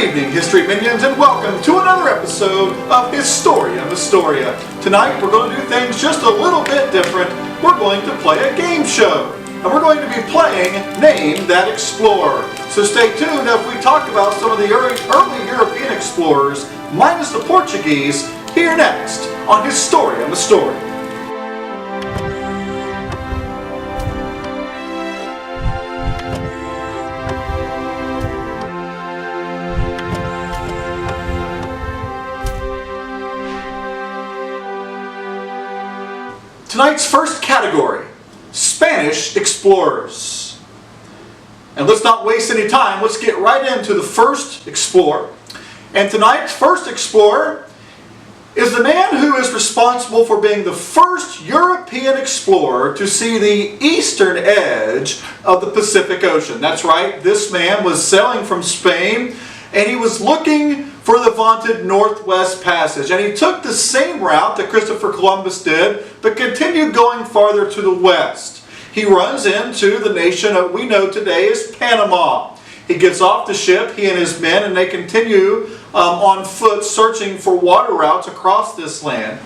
evening, History Minions, and welcome to another episode of Historia Mystoria. Tonight, we're going to do things just a little bit different. We're going to play a game show, and we're going to be playing Name That Explorer. So stay tuned as we talk about some of the early European explorers, minus the Portuguese, here next on Historia Mystoria. Tonight's first category, Spanish explorers. And let's not waste any time, let's get right into the first explorer. And tonight's first explorer is the man who is responsible for being the first European explorer to see the eastern edge of the Pacific Ocean. That's right, this man was sailing from Spain and he was looking for the vaunted Northwest Passage. And he took the same route that Christopher Columbus did, but continued going farther to the west. He runs into the nation that we know today as Panama. He gets off the ship, he and his men, and they continue on foot searching for water routes across this land.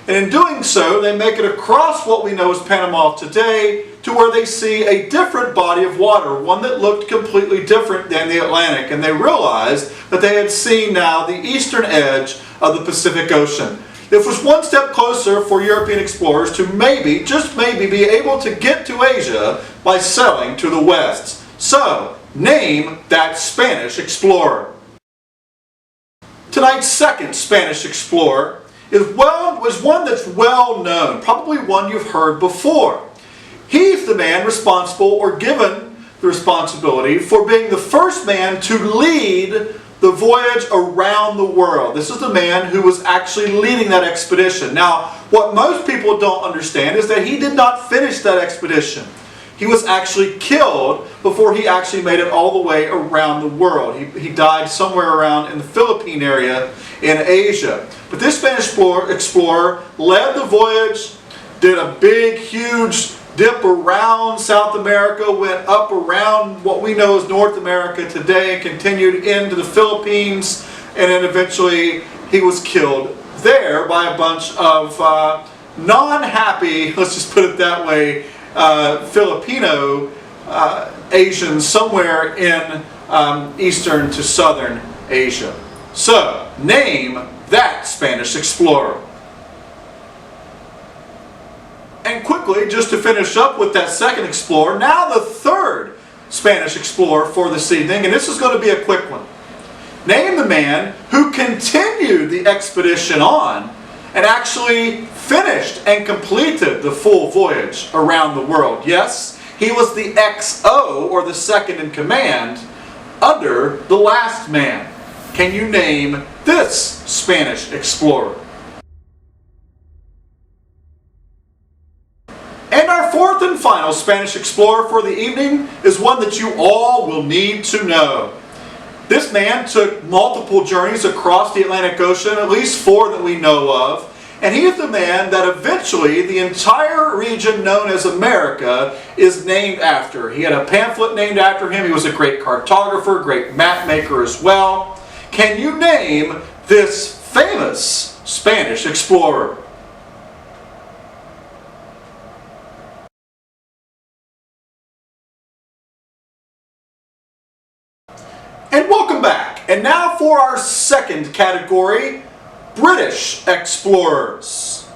And in doing so, they make it across what we know as Panama today to where they see a different body of water, one that looked completely different than the Atlantic. And they realized that they had seen now the eastern edge of the Pacific Ocean. It was one step closer for European explorers to maybe, just maybe, be able to get to Asia by sailing to the west. So, name that Spanish explorer. Tonight's second Spanish explorer was one that's well known, probably one you've heard before. He's the man responsible or given the responsibility for being the first man to lead the voyage around the world. This is the man who was actually leading that expedition. Now, what most people don't understand is that he did not finish that expedition. He was actually killed before he actually made it all the way around the world. He died somewhere around in the Philippine area in Asia. But this Spanish explorer led the voyage, did a big, huge dip around South America, went up around what we know as North America today, continued into the Philippines, and then eventually he was killed there by a bunch of non-happy, let's just put it that way, Filipino Asians somewhere in eastern to southern Asia. So, name that Spanish explorer. And quickly, just to finish up with that second explorer, now the third Spanish explorer for this evening, and this is going to be a quick one. Name the man who continued the expedition on and actually finished and completed the full voyage around the world. Yes, he was the XO, or the second in command, under the last man. Can you name this Spanish explorer? And our fourth and final Spanish explorer for the evening is one that you all will need to know. This man took multiple journeys across the Atlantic Ocean, at least 4 that we know of, and he is the man that eventually the entire region known as America is named after. He had a pamphlet named after him. He was a great cartographer, great map maker as well. Can you name this famous Spanish explorer? And welcome back. And now for our second category, British explorers.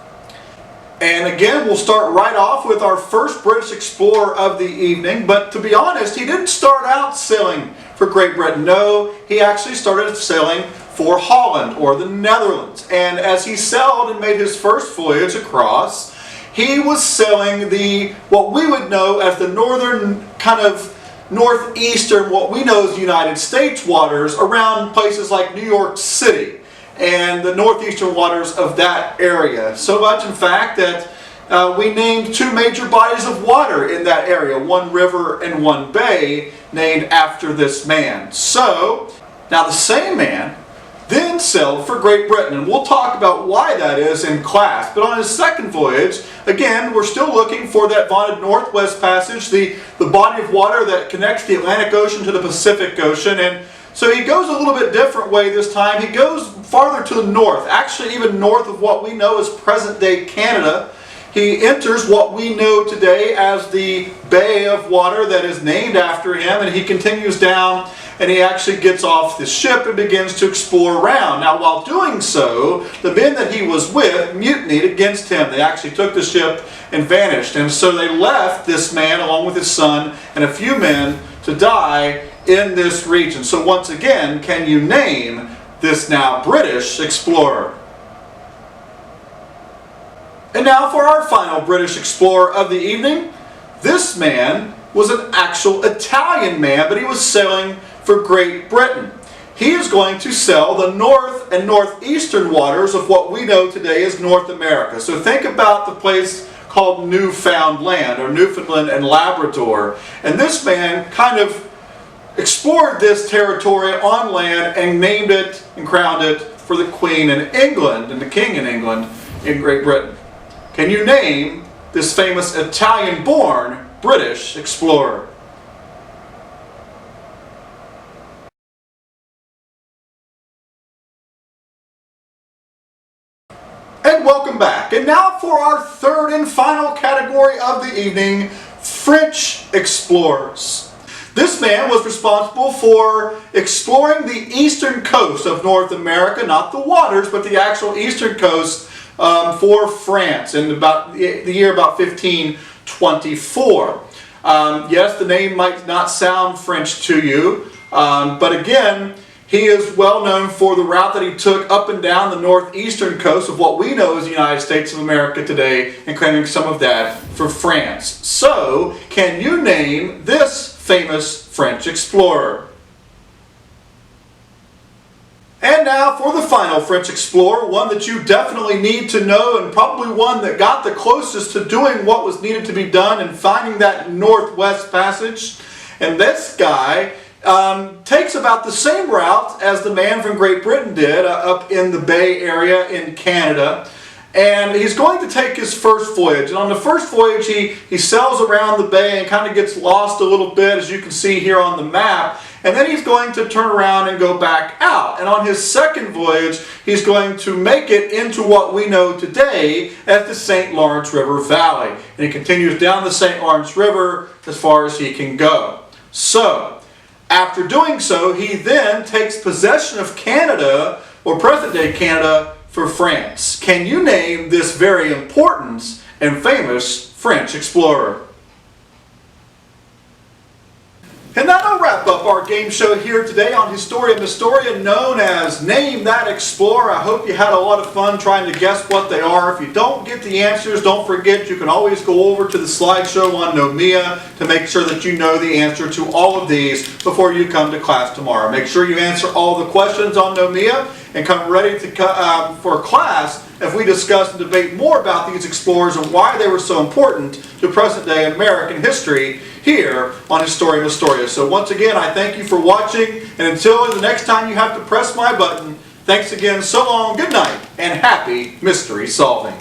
And again, we'll start right off with our first British explorer of the evening. But to be honest, he didn't start out sailing for Great Britain. No, he actually started sailing for Holland, or the Netherlands. And as he sailed and made his first voyage across, he was sailing what we would know as the northern kind of northeastern, what we know as United States waters, around places like New York City and the northeastern waters of that area. So much, in fact, that we named 2 major bodies of water in that area, one river and one bay, named after this man. So, now the same man then sailed for Great Britain, and we'll talk about why that is in class. But on his second voyage, again, we're still looking for that vaunted Northwest Passage, the body of water that connects the Atlantic Ocean to the Pacific Ocean, and So he goes a little bit different way this time. He goes farther to the north, actually even north of what we know as present-day Canada. He enters what we know today as the Bay of Water that is named after him, and he continues down and he actually gets off the ship and begins to explore around. Now while doing so, the men that he was with mutinied against him. They actually took the ship and vanished, and so they left this man along with his son and a few men to die in this region. So once again, can you name this now British explorer? And now for our final British explorer of the evening. This man was an actual Italian man, but he was sailing for Great Britain. He is going to sail the north and northeastern waters of what we know today as North America. So think about the place called Newfoundland, or Newfoundland and Labrador. And this man kind of explored this territory on land and named it and crowned it for the Queen in England and the King in England in Great Britain. Can you name this famous Italian-born British explorer? And welcome back. And now for our third and final category of the evening, French explorers. This man was responsible for exploring the eastern coast of North America, not the waters, but the actual eastern coast for France in about the year about 1524. Yes, the name might not sound French to you, but again, he is well known for the route that he took up and down the northeastern coast of what we know as the United States of America today, and claiming some of that for France. So, can you name this famous French explorer? And now for the final French explorer, one that you definitely need to know, and probably one that got the closest to doing what was needed to be done and finding that Northwest Passage. And this guy takes about the same route as the man from Great Britain did up in the Bay Area in Canada. And he's going to take his first voyage. And on the first voyage, he sails around the bay and kind of gets lost a little bit, as you can see here on the map. And then he's going to turn around and go back out. And on his second voyage, he's going to make it into what we know today as the St. Lawrence River Valley. And he continues down the St. Lawrence River as far as he can go. So, after doing so, he then takes possession of Canada, or present-day Canada, for France. Can you name this very important and famous French explorer? And that'll wrap up our game show here today on Historia Mystoria, known as Name That Explorer. I hope you had a lot of fun trying to guess what they are. If you don't get the answers, don't forget you can always go over to the slideshow on Nomia to make sure that you know the answer to all of these before you come to class tomorrow. Make sure you answer all the questions on Nomia and come ready to for class if we discuss and debate more about these explorers and why they were so important to present-day American history here on Historia Mystoria. So once again, I thank you for watching, and until the next time you have to press my button, thanks again, so long, good night, and happy mystery solving.